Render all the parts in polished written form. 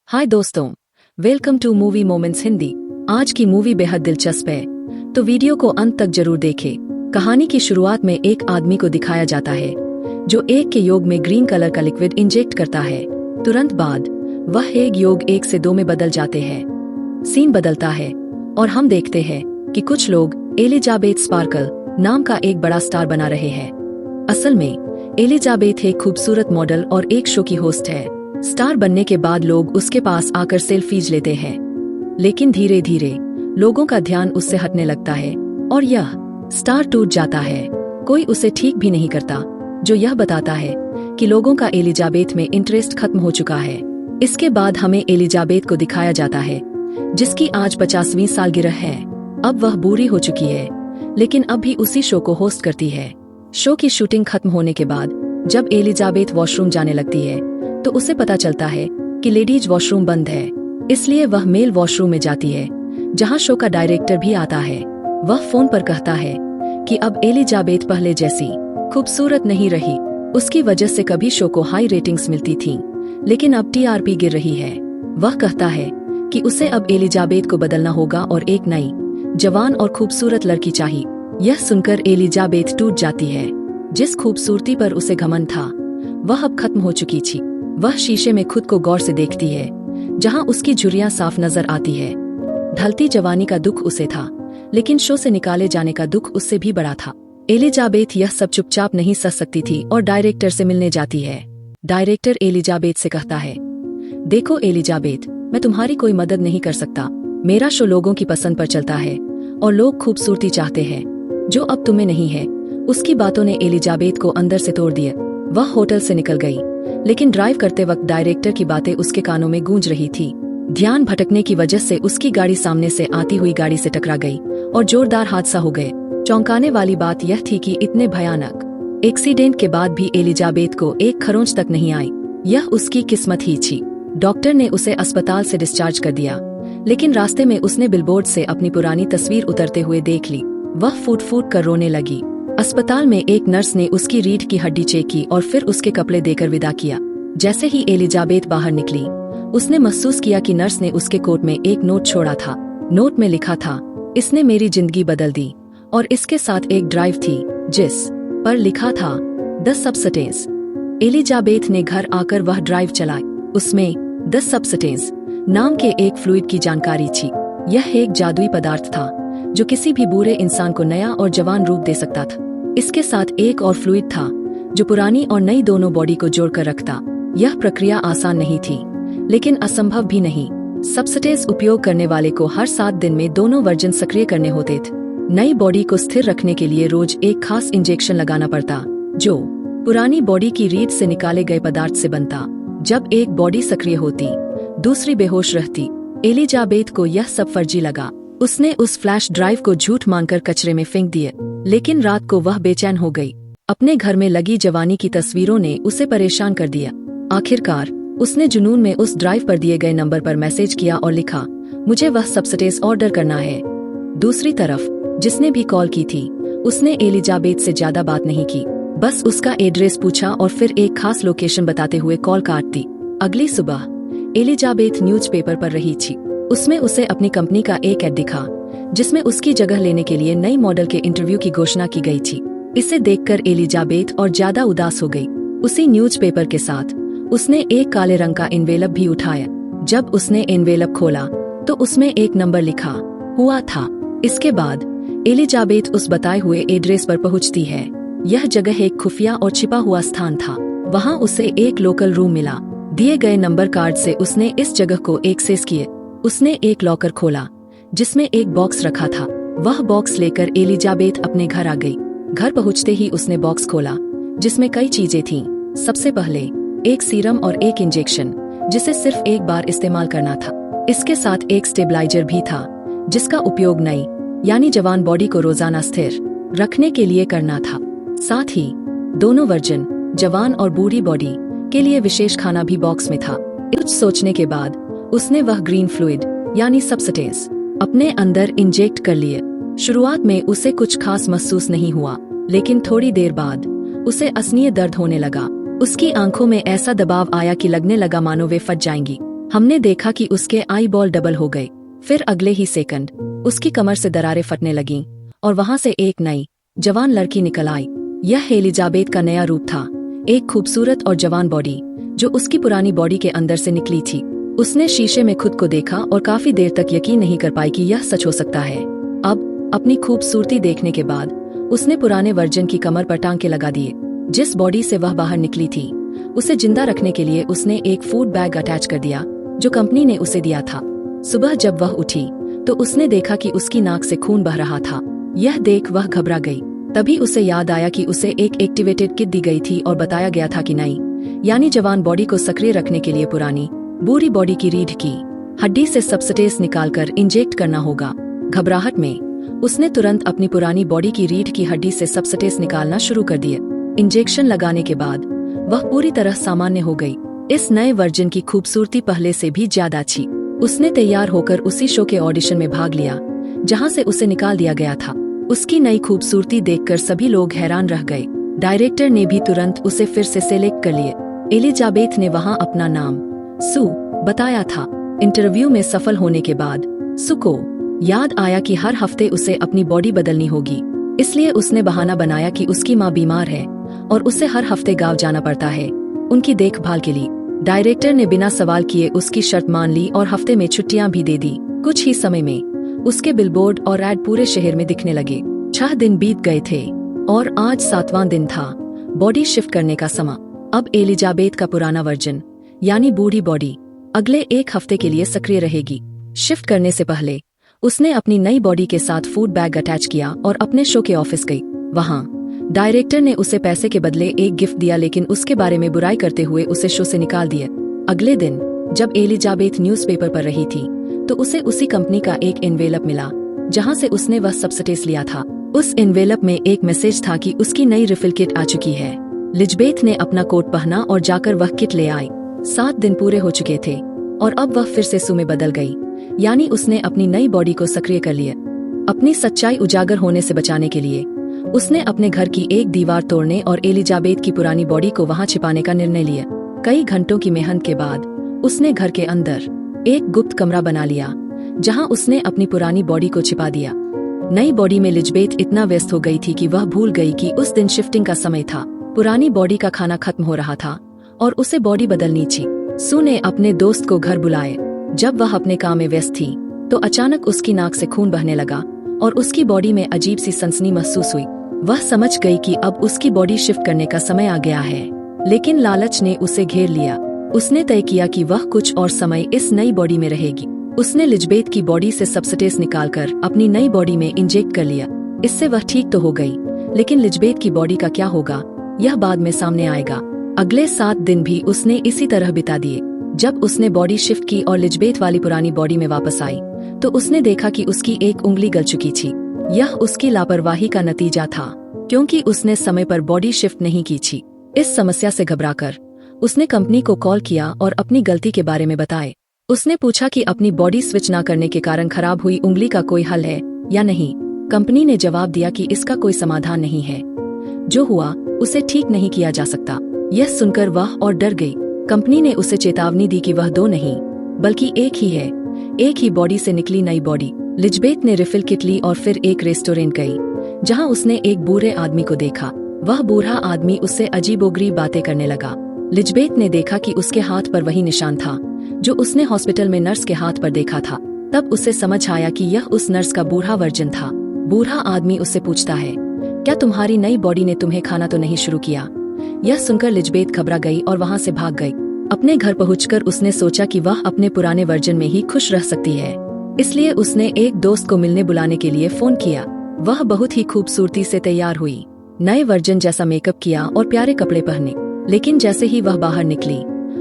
हाय दोस्तों, welcome to movie moments Hindi. आज की मूवी बेहद दिलचस्प है, तो वीडियो को अंत तक जरूर देखें। कहानी की शुरुआत में एक आदमी को दिखाया जाता है जो एक के योग में ग्रीन कलर का लिक्विड इंजेक्ट करता है। तुरंत बाद वह एक योग 1 से 2 में बदल जाते हैं। सीन बदलता है और हम देखते हैं कि कुछ लोग एलिजाबेथ स्पार्कल नाम का एक बड़ा स्टार बना रहे हैं। असल में एलिजाबेथ एक खूबसूरत मॉडल और एक शो की होस्ट है। स्टार बनने के बाद लोग उसके पास आकर सेल्फीज लेते हैं, लेकिन धीरे धीरे लोगों का ध्यान उससे हटने लगता है और यह स्टार टूट जाता है। कोई उसे ठीक भी नहीं करता, जो यह बताता है कि लोगों का एलिजाबेथ में इंटरेस्ट खत्म हो चुका है। इसके बाद हमें एलिजाबेथ को दिखाया जाता है जिसकी आज 50वीं सालगिरह है। अब वह बूढ़ी हो चुकी है, लेकिन अब भी उसी शो को होस्ट करती है। शो की शूटिंग खत्म होने के बाद जब एलिजाबेथ वॉशरूम जाने लगती है तो उसे पता चलता है कि लेडीज वॉशरूम बंद है, इसलिए वह मेल वॉशरूम में जाती है जहां शो का डायरेक्टर भी आता है। वह फोन पर कहता है कि अब एलिजाबेथ पहले जैसी खूबसूरत नहीं रही। उसकी वजह से कभी शो को हाई रेटिंग्स मिलती थीं, लेकिन अब टीआरपी गिर रही है। वह कहता है कि उसे अब एलिजाबेथ को बदलना होगा और एक नई जवान और खूबसूरत लड़की चाहिए। यह सुनकर एलिजाबेथ टूट जाती है। जिस खूबसूरती पर उसे घमंड था वह अब खत्म हो चुकी थी। वह शीशे में खुद को गौर से देखती है जहां उसकी झुर्रियां साफ नजर आती है। ढलती जवानी का दुख उसे था, लेकिन शो से निकाले जाने का दुख उससे भी बड़ा था। एलिजाबेथ यह सब चुपचाप नहीं सह सकती थी और डायरेक्टर से मिलने जाती है। डायरेक्टर एलिजाबेथ से कहता है, देखो एलिजाबेथ, मैं तुम्हारी कोई मदद नहीं कर सकता। मेरा शो लोगों की पसंद पर चलता है और लोग खूबसूरती चाहते हैं, जो अब तुम्हें नहीं है। उसकी बातों ने एलिजाबेथ को अंदर से तोड़ दिया। वह होटल से निकल गई, लेकिन ड्राइव करते वक्त डायरेक्टर की बातें उसके कानों में गूंज रही थी। ध्यान भटकने की वजह से उसकी गाड़ी सामने से आती हुई गाड़ी से टकरा गई और जोरदार हादसा हो गए। चौंकाने वाली बात यह थी कि इतने भयानक एक्सीडेंट के बाद भी एलिजाबेथ को एक खरोंच तक नहीं आई। यह उसकी किस्मत ही थी। डॉक्टर ने उसे अस्पताल से डिस्चार्ज कर दिया, लेकिन रास्ते में उसने बिलबोर्ड से अपनी पुरानी तस्वीर उतरते हुए देख ली। वह फूट फूट कर रोने लगी। अस्पताल में एक नर्स ने उसकी रीढ़ की हड्डी चेक की और फिर उसके कपड़े देकर विदा किया। जैसे ही एलिजाबेथ बाहर निकली, उसने महसूस किया कि नर्स ने उसके कोट में एक नोट छोड़ा था। नोट में लिखा था, इसने मेरी जिंदगी बदल दी। और इसके साथ एक ड्राइव थी जिस पर लिखा था, द सब्सटेंस। एलिजाबेथ ने घर आकर वह ड्राइव चलाई। उसमें द सब्सटेंस नाम के एक फ्लूइड की जानकारी थी। यह एक जादुई पदार्थ था जो किसी भी बुरे इंसान को नया और जवान रूप दे सकता था। इसके साथ एक और फ्लूइड था जो पुरानी और नई दोनों बॉडी को जोड़कर रखता। यह प्रक्रिया आसान नहीं थी, लेकिन असंभव भी नहीं। सब्सटेंस उपयोग करने वाले को हर 7 दिन में दोनों वर्जन सक्रिय करने होते थे। नई बॉडी को स्थिर रखने के लिए रोज एक खास इंजेक्शन लगाना पड़ता, जो पुरानी बॉडी की रीढ़ से निकाले गए पदार्थ से बनता। जब एक बॉडी सक्रिय होती, दूसरी बेहोश रहती। एलिजाबेथ को यह सब फर्जी लगा। उसने उस फ्लैश ड्राइव को झूठ मानकर कचरे में फेंक दिया, लेकिन रात को वह बेचैन हो गई। अपने घर में लगी जवानी की तस्वीरों ने उसे परेशान कर दिया। आखिरकार उसने जुनून में उस ड्राइव पर दिए गए नंबर पर मैसेज किया और लिखा, मुझे वह सब्सटेंस ऑर्डर करना है। दूसरी तरफ जिसने भी कॉल की थी उसने एलिजाबेथ से ज्यादा बात नहीं की, बस उसका एड्रेस पूछा और फिर एक खास लोकेशन बताते हुए कॉल काट दी। अगली सुबह एलिजाबेथ न्यूज़पेपर पढ़ रही थी। उसमें उसे अपनी कंपनी का एक ऐड दिखा जिसमें उसकी जगह लेने के लिए नई मॉडल के इंटरव्यू की घोषणा की गई थी। इसे देखकर एलिजाबेथ और ज्यादा उदास हो गई। उसी न्यूज़पेपर के साथ उसने एक काले रंग का एनवेलप भी उठाया। जब उसने एनवेलप खोला तो उसमें एक नंबर लिखा हुआ था। इसके बाद एलिजाबेथ उस बताए हुए एड्रेस पर पहुंचती है। यह जगह एक खुफिया और छिपा हुआ स्थान था। वहां उसे एक लोकल रूम मिला। दिए गए नंबर कार्ड से उसने इस जगह को एक्सेस किए। उसने एक लॉकर खोला जिसमें एक बॉक्स रखा था। वह बॉक्स लेकर एलिजाबेथ अपने घर आ गई। घर पहुंचते ही उसने बॉक्स खोला जिसमें कई चीजें थीं। सबसे पहले एक सीरम और एक इंजेक्शन जिसे सिर्फ एक बार इस्तेमाल करना था। इसके साथ एक स्टेबलाइजर भी था जिसका उपयोग नई यानी जवान बॉडी को रोजाना स्थिर रखने के लिए करना था। साथ ही दोनों वर्जन जवान और बूढ़ी बॉडी के लिए विशेष खाना भी बॉक्स में था। कुछ सोचने के बाद उसने वह ग्रीन फ्लूइड यानी सब्सटेंस अपने अंदर इंजेक्ट कर लिए। शुरुआत में उसे कुछ खास महसूस नहीं हुआ, लेकिन थोड़ी देर बाद उसे असहनीय दर्द होने लगा। उसकी आंखों में ऐसा दबाव आया कि लगने लगा मानो वे फट जाएंगी। हमने देखा कि उसके आई बॉल डबल हो गए। फिर अगले ही सेकंड उसकी कमर से दरारें फटने लगीं और वहां से एक नई जवान लड़की निकल आई। यह एलिजाबेथ का नया रूप था, एक खूबसूरत और जवान बॉडी जो उसकी पुरानी बॉडी के अंदर से निकली थी। उसने शीशे में खुद को देखा और काफी देर तक यकीन नहीं कर पाई कि यह सच हो सकता है। अब अपनी खूबसूरती देखने के बाद उसने पुराने वर्जन की कमर पर टांके लगा दिए। जिस बॉडी से वह बाहर निकली थी उसे जिंदा रखने के लिए उसने एक फूड बैग अटैच कर दिया जो कंपनी ने उसे दिया था। सुबह जब वह उठी तो उसने देखा कि उसकी नाक से खून बह रहा था। यह देख वह घबरा गई। तभी उसे याद आया कि उसे एक एक्टिवेटेड किट दी गई थी और बताया गया था कि नई यानी जवान बॉडी को सक्रिय रखने के लिए पुरानी बुरी बॉडी की रीढ़ की हड्डी से सब्सटेंस निकालकर इंजेक्ट करना होगा। घबराहट में उसने तुरंत अपनी पुरानी बॉडी की रीढ़ की हड्डी से सब्सटेंस निकालना शुरू कर दिया। इंजेक्शन लगाने के बाद वह पूरी तरह सामान्य हो गई। इस नए वर्जन की खूबसूरती पहले से भी ज्यादा अच्छी। उसने तैयार होकर उसी शो के ऑडिशन में भाग लिया जहां से उसे निकाल दिया गया था। उसकी नई खूबसूरती देखकर सभी लोग हैरान रह गए। डायरेक्टर ने भी तुरंत उसे फिर से सेलेक्ट कर लिए। एलिजाबेथ ने वहां अपना नाम सू बताया था। इंटरव्यू में सफल होने के बाद सू को याद आया कि हर हफ्ते उसे अपनी बॉडी बदलनी होगी, इसलिए उसने बहाना बनाया कि उसकी माँ बीमार है और उसे हर हफ्ते गांव जाना पड़ता है उनकी देखभाल के लिए। डायरेक्टर ने बिना सवाल किए उसकी शर्त मान ली और हफ्ते में छुट्टियां भी दे दी। कुछ ही समय में उसके बिलबोर्ड और एड पूरे शहर में दिखने लगे। 6 दिन बीत गए थे और आज 7वां दिन था बॉडी शिफ्ट करने का समय। अब एलिजाबेथ का पुराना वर्जन यानी बूढ़ी बॉडी अगले 1 हफ्ते के लिए सक्रिय रहेगी। शिफ्ट करने से पहले उसने अपनी नई बॉडी के साथ फूड बैग अटैच किया और अपने शो के ऑफिस गई। वहां डायरेक्टर ने उसे पैसे के बदले एक गिफ्ट दिया, लेकिन उसके बारे में बुराई करते हुए उसे शो से निकाल दिया। अगले दिन जब एलिजाबेथ न्यूज़पेपर पढ़ रही थी तो उसे उसी कंपनी का एक एनवेलप मिला जहां से उसने वह सब्सटेंस लिया था। उस एनवेलप में एक मैसेज था कि उसकी नई रिफिल किट आ चुकी है। एलिजाबेथ ने अपना कोट पहना और जाकर वह किट ले आई। 7 दिन पूरे हो चुके थे और अब वह फिर से सू में बदल गई, यानी उसने अपनी नई बॉडी को सक्रिय कर लिया। अपनी सच्चाई उजागर होने से बचाने के लिए उसने अपने घर की एक दीवार तोड़ने और एलिजाबेथ की पुरानी बॉडी को वहां छिपाने का निर्णय लिया। कई घंटों की मेहनत के बाद उसने घर के अंदर एक गुप्त कमरा बना लिया जहां उसने अपनी पुरानी बॉडी को छिपा दिया। नई बॉडी में एलिजाबेथ इतना व्यस्त हो गई थी कि वह भूल गई कि उस दिन शिफ्टिंग का समय था। पुरानी बॉडी का खाना खत्म हो रहा था और उसे बॉडी बदलनी थी। सू ने अपने दोस्त को घर बुलाए। जब वह अपने काम में व्यस्त थी तो अचानक उसकी नाक से खून बहने लगा और उसकी बॉडी में अजीब सी सनसनी महसूस हुई। वह समझ गई कि अब उसकी बॉडी शिफ्ट करने का समय आ गया है, लेकिन लालच ने उसे घेर लिया। उसने तय किया कि वह कुछ और समय इस नई बॉडी में रहेगी। उसने एलिजाबेथ की बॉडी से सब्सटेंस निकालकर अपनी नई बॉडी में इंजेक्ट कर लिया। इससे वह ठीक तो हो गई, लेकिन एलिजाबेथ की बॉडी का क्या होगा यह बाद में सामने आएगा। अगले 7 दिन भी उसने इसी तरह बिता दिए। जब उसने बॉडी शिफ्ट की और एलिजाबेथ वाली पुरानी बॉडी में वापस आई तो उसने देखा कि उसकी एक उंगली गल चुकी थी। यह उसकी लापरवाही का नतीजा था, क्योंकि उसने समय पर बॉडी शिफ्ट नहीं की थी। इस समस्या से घबराकर उसने कंपनी को कॉल किया और अपनी गलती के बारे में बताए। उसने पूछा कि अपनी बॉडी स्विच न करने के कारण खराब हुई उंगली का कोई हल है या नहीं। कंपनी ने जवाब दिया कि इसका कोई समाधान नहीं है, जो हुआ उसे ठीक नहीं किया जा सकता। यह सुनकर वह और डर गई। कंपनी ने उसे चेतावनी दी कि वह 2 नहीं बल्कि एक ही है, एक ही बॉडी से निकली नई बॉडी। एलिजाबेथ ने रिफिल किट ली और फिर एक रेस्टोरेंट गई जहां उसने एक बूढ़े आदमी को देखा। वह बूढ़ा आदमी उससे अजीबोगरीब बातें करने लगा। एलिजाबेथ ने देखा कि उसके हाथ पर वही निशान था जो उसने हॉस्पिटल में नर्स के हाथ पर देखा था। तब उसे समझ आया कि यह उस नर्स का बूढ़ा वर्जन था। बूढ़ा आदमी उससे पूछता है, क्या तुम्हारी नई बॉडी ने तुम्हें खाना तो नहीं शुरू किया? यह सुनकर एलिजाबेथ घबरा गई और वहां से भाग गई। अपने घर पहुंचकर उसने सोचा कि वह अपने पुराने वर्जन में ही खुश रह सकती है, इसलिए उसने एक दोस्त को मिलने बुलाने के लिए फोन किया। वह बहुत ही खूबसूरती से तैयार हुई, नए वर्जन जैसा मेकअप किया और प्यारे कपड़े पहने। लेकिन जैसे ही वह बाहर निकली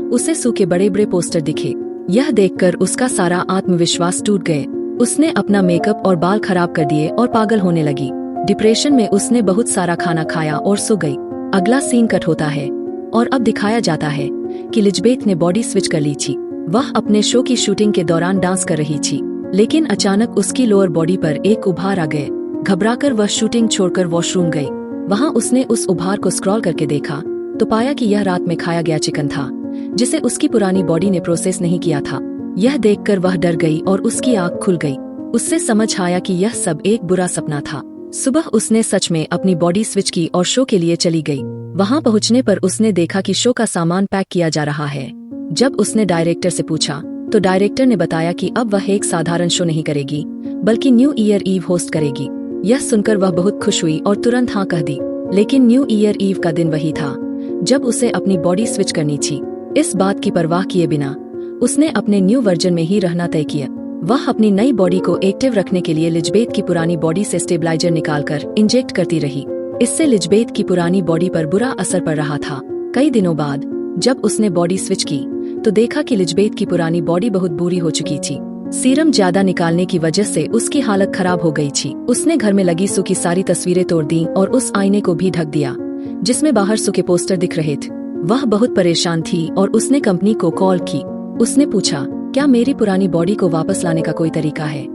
उसे सू के बड़े बड़े पोस्टर दिखे। यह देखकर उसका सारा आत्मविश्वास टूट गए। उसने अपना मेकअप और बाल खराब कर दिए और पागल होने लगी। डिप्रेशन में उसने बहुत सारा खाना खाया और सो गई। अगला सीन कट होता है और अब दिखाया जाता है कि एलिजाबेथ ने बॉडी स्विच कर ली थी। वह अपने शो की शूटिंग के दौरान डांस कर रही थी, लेकिन अचानक उसकी लोअर बॉडी पर एक उभार आ गए। घबराकर वह शूटिंग छोड़कर वॉशरूम गई। वहां उसने उस उभार को स्क्रॉल करके देखा तो पाया कि यह रात में खाया गया चिकन था, जिसे उसकी पुरानी बॉडी ने प्रोसेस नहीं किया था। यह देखकर वह डर गई और उसकी आंख खुल गई। उससे समझ आया कि यह सब एक बुरा सपना था। सुबह उसने सच में अपनी बॉडी स्विच की और शो के लिए चली गई। वहां पहुंचने पर उसने देखा कि शो का सामान पैक किया जा रहा है। जब उसने डायरेक्टर से पूछा तो डायरेक्टर ने बताया कि अब वह एक साधारण शो नहीं करेगी बल्कि न्यू ईयर ईव होस्ट करेगी। यह सुनकर वह बहुत खुश हुई और तुरंत हाँ कह दी। लेकिन न्यू ईयर ईव का दिन वही था जब उसे अपनी बॉडी स्विच करनी थी। इस बात की परवाह किए बिना उसने अपने न्यू वर्जन में ही रहना तय किया। वह अपनी नई बॉडी को एक्टिव रखने के लिए लिजबेथ की पुरानी बॉडी से स्टेबलाइजर निकालकर इंजेक्ट करती रही। इससे लिजबेथ की पुरानी बॉडी पर बुरा असर पड़ रहा था। कई दिनों बाद जब उसने बॉडी स्विच की तो देखा कि लिजबेथ की पुरानी बॉडी बहुत बुरी हो चुकी थी। सीरम ज्यादा निकालने की वजह से उसकी हालत खराब हो गई थी। उसने घर में लगी सू की सारी तस्वीरें तोड़ दी और उस आईने को भी ढक दिया जिसमें बाहर सू के पोस्टर दिख रहे थे। वह बहुत परेशान थी और उसने कंपनी को कॉल की। उसने पूछा, क्या मेरी पुरानी बॉडी को वापस लाने का कोई तरीका है?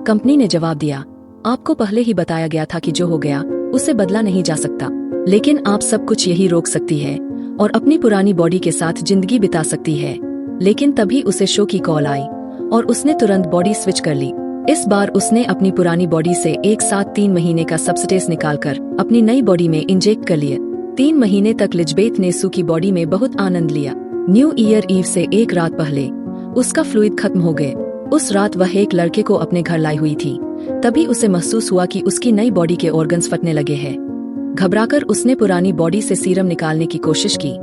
कंपनी ने जवाब दिया, आपको पहले ही बताया गया था कि जो हो गया उसे बदला नहीं जा सकता, लेकिन आप सब कुछ यही रोक सकती है और अपनी पुरानी बॉडी के साथ जिंदगी बिता सकती है। लेकिन तभी उसे शो की कॉल आई और उसने तुरंत बॉडी स्विच कर ली। इस बार उसने अपनी पुरानी बॉडी से एक साथ 3 महीने का सब्सटेंस निकालकर अपनी नई बॉडी में इंजेक्ट कर लिया। 3 महीने तक लिजबेथ ने सू की बॉडी में बहुत आनंद लिया। न्यू ईयर ईव से एक रात पहले उसका फ्लूइड खत्म हो गए। उस रात वह एक लड़के को अपने घर लाई हुई थी। तभी उसे महसूस हुआ कि उसकी नई बॉडी के ऑर्गन्स फटने लगे हैं। घबराकर उसने पुरानी बॉडी से सीरम निकालने की कोशिश की,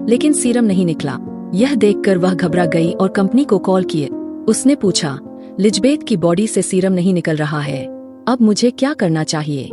लेकिन सीरम नहीं निकला। यह देखकर वह घबरा गई और कंपनी को कॉल किए। उसने पूछा, लिजबेथ की बॉडी से सीरम नहीं निकल रहा है, अब मुझे क्या करना चाहिए?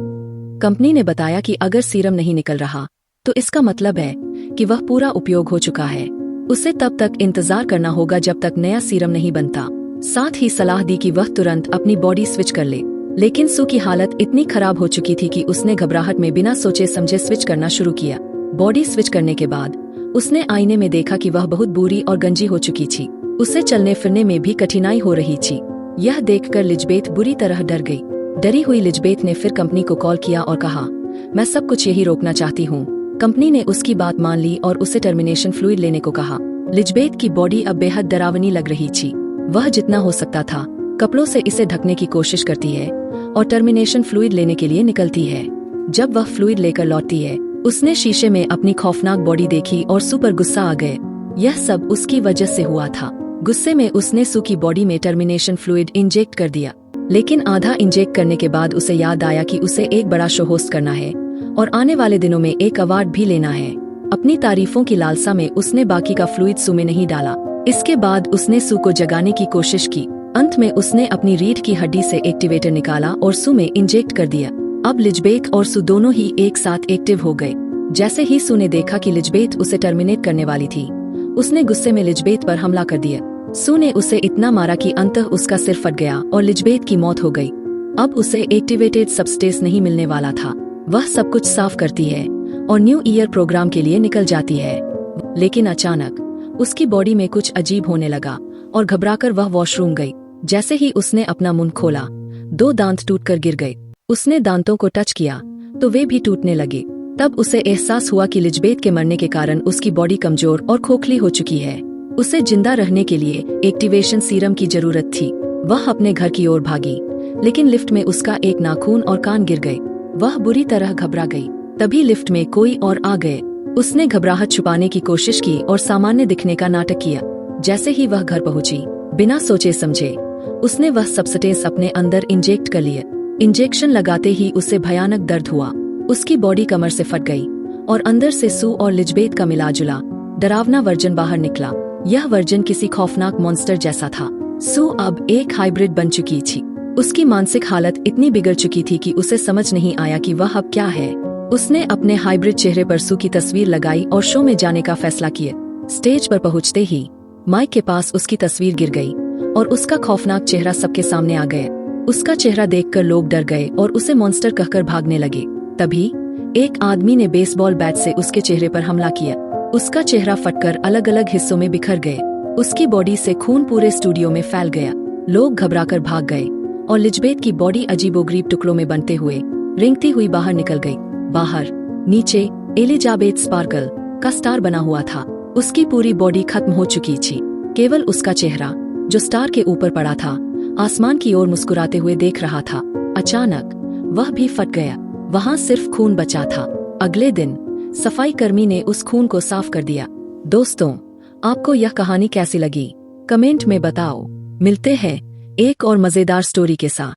कंपनी ने बताया कि अगर सीरम नहीं निकल रहा तो इसका मतलब है कि वह पूरा उपयोग हो चुका है। उसे तब तक इंतजार करना होगा जब तक नया सीरम नहीं बनता। साथ ही सलाह दी कि वह तुरंत अपनी बॉडी स्विच कर ले। लेकिन सू की हालत इतनी खराब हो चुकी थी कि उसने घबराहट में बिना सोचे समझे स्विच करना शुरू किया। बॉडी स्विच करने के बाद उसने आईने में देखा कि वह बहुत बुरी और गंजी हो चुकी थी। उसे चलने फिरने में भी कठिनाई हो रही थी। यह देखकर लिजबेथ बुरी तरह डर गई। डरी हुई लिजबेथ ने फिर कंपनी को कॉल किया और कहा, मैं सब कुछ यही रोकना चाहती हूँ। कंपनी ने उसकी बात मान ली और उसे टर्मिनेशन फ्लूइड लेने को कहा। लिजबेथ की बॉडी अब बेहद डरावनी लग रही थी। वह जितना हो सकता था कपड़ों से इसे ढकने की कोशिश करती है और टर्मिनेशन फ्लूइड लेने के लिए निकलती है। जब वह फ्लूइड लेकर लौटती है, उसने शीशे में अपनी खौफनाक बॉडी देखी और सू पर गुस्सा आ गए। यह सब उसकी वजह से हुआ था। गुस्से में उसने सू की बॉडी में टर्मिनेशन फ्लूइड इंजेक्ट कर दिया। लेकिन आधा इंजेक्ट करने के बाद उसे याद आया कि उसे एक बड़ा शो होस्ट करना है और आने वाले दिनों में एक अवार्ड भी लेना है। अपनी तारीफों की लालसा में उसने बाकी का फ्लूइड सू में नहीं डाला। इसके बाद उसने सू को जगाने की कोशिश की। अंत में उसने अपनी रीढ़ की हड्डी से एक्टिवेटर निकाला और सू में इंजेक्ट कर दिया। अब लिजबेथ और सू दोनों ही एक साथ एक्टिव हो गए। जैसे ही सू ने देखा कि लिजबेथ उसे टर्मिनेट करने वाली थी, उसने गुस्से में लिजबेथ पर हमला कर दिया। सू ने उसे इतना मारा कि अंततः उसका सिर फट गया और लिजबेथ की मौत हो गई। अब उसे एक्टिवेटेड सब्सटेंस नहीं मिलने वाला था। वह सब कुछ साफ करती है और न्यू ईयर प्रोग्राम के लिए निकल जाती है। लेकिन अचानक उसकी बॉडी में कुछ अजीब होने लगा और घबराकर वह वॉशरूम गई। जैसे ही उसने अपना मुंह खोला, 2 दांत टूटकर गिर गए। उसने दांतों को टच किया तो वे भी टूटने लगे। तब उसे एहसास हुआ कि लिजबेथ के मरने के कारण उसकी बॉडी कमजोर और खोखली हो चुकी है। उसे जिंदा रहने के लिए एक्टिवेशन सीरम की जरूरत थी। वह अपने घर की ओर भागी, लेकिन लिफ्ट में उसका एक नाखून और कान गिर गए। वह बुरी तरह घबरा गई। तभी लिफ्ट में कोई और आ गए। उसने घबराहट छुपाने की कोशिश की और सामान्य दिखने का नाटक किया। जैसे ही वह घर पहुंची, बिना सोचे समझे उसने वह सब्सटेंस अपने अंदर इंजेक्ट कर लिया। इंजेक्शन लगाते ही उसे भयानक दर्द हुआ। उसकी बॉडी कमर से फट गई और अंदर से सू और लिजबेथ का मिला जुला डरावना वर्जन बाहर निकला। यह वर्जन किसी खौफनाक मॉन्स्टर जैसा था। सू अब एक हाइब्रिड बन चुकी थी। उसकी मानसिक हालत इतनी बिगड़ चुकी थी कि उसे समझ नहीं आया कि वह अब क्या है। उसने अपने हाइब्रिड चेहरे पर सू की तस्वीर लगाई और शो में जाने का फैसला किया। स्टेज पर पहुंचते ही माइक के पास उसकी तस्वीर गिर गई और उसका खौफनाक चेहरा सबके सामने आ गया। उसका चेहरा देखकर लोग डर गए और उसे मॉन्स्टर कहकर भागने लगे। तभी एक आदमी ने बेसबॉल बैट से उसके चेहरे पर हमला किया। उसका चेहरा फटकर अलग अलग हिस्सों में बिखर गए। उसकी बॉडी से खून पूरे स्टूडियो में फैल गया। लोग घबराकर भाग गए और लिजबेथ की बॉडी अजीबोगरीब टुकड़ों में बनते हुए रेंगती हुई बाहर निकल गई। बाहर नीचे एलिजाबेथ स्पार्कल का स्टार बना हुआ था। उसकी पूरी बॉडी खत्म हो चुकी थी, केवल उसका चेहरा जो स्टार के ऊपर पड़ा था आसमान की ओर मुस्कुराते हुए देख रहा था। अचानक वह भी फट गया, वहां सिर्फ खून बचा था। अगले दिन सफाई कर्मी ने उस खून को साफ कर दिया। दोस्तों, आपको यह कहानी कैसी लगी कमेंट में बताओ। मिलते हैं एक और मजेदार स्टोरी के साथ।